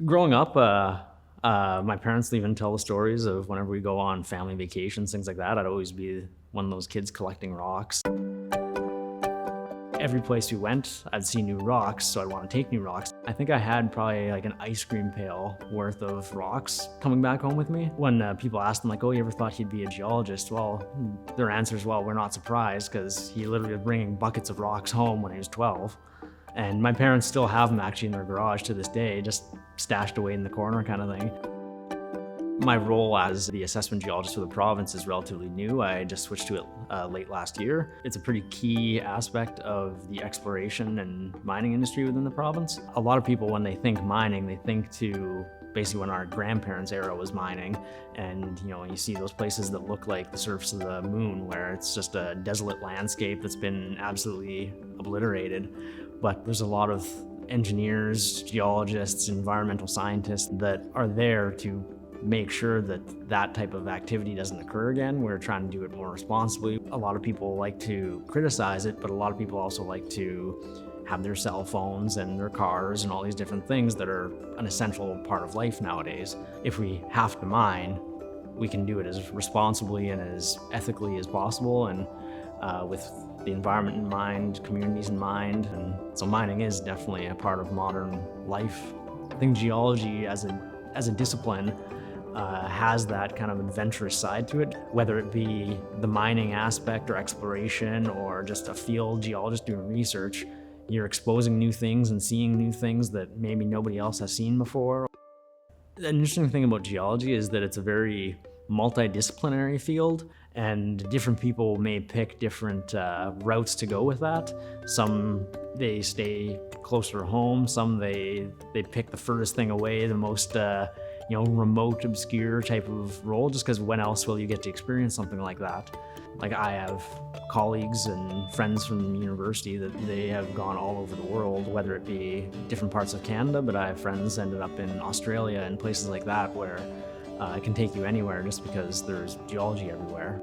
Growing up, my parents even tell the stories of whenever we go on family vacations, things like that. I'd always be one of those kids collecting rocks. Every place we went, I'd see new rocks, so I'd want to take new rocks. I think I had probably like an ice cream pail worth of rocks coming back home with me. When people asked him like, oh, you ever thought he'd be a geologist? Well, their answer is, well, we're not surprised, because he literally was bringing buckets of rocks home when he was 12. And my parents still have them actually in their garage to this day, just stashed away in the corner kind of thing. My role as the assessment geologist for the province is relatively new. I just switched to it late last year. It's a pretty key aspect of the exploration and mining industry within the province. A lot of people, when they think mining, they think to basically when our grandparents' era was mining. And you see those places that look like the surface of the moon, where it's just a desolate landscape that's been absolutely obliterated. But there's a lot of engineers, geologists, environmental scientists that are there to make sure that that type of activity doesn't occur again. We're trying to do it more responsibly. A lot of people like to criticize it, but a lot of people also like to have their cell phones and their cars and all these different things that are an essential part of life nowadays. If we have to mine, we can do it as responsibly and as ethically as possible, and with the environment in mind, communities in mind. And so mining is definitely a part of modern life. I think geology as a discipline has that kind of adventurous side to it, whether it be the mining aspect or exploration or just a field geologist doing research. You're exposing new things and seeing new things that maybe nobody else has seen before. An interesting thing about geology is that it's a very multidisciplinary field, and different people may pick different routes to go with that. Some they stay closer to home, some they pick the furthest thing away, the most remote, obscure type of role, just because when else will you get to experience something like that? Like, I have colleagues and friends from university that they have gone all over the world, whether it be different parts of Canada, but I have friends ended up in Australia and places like that where it can take you anywhere just because there's geology everywhere.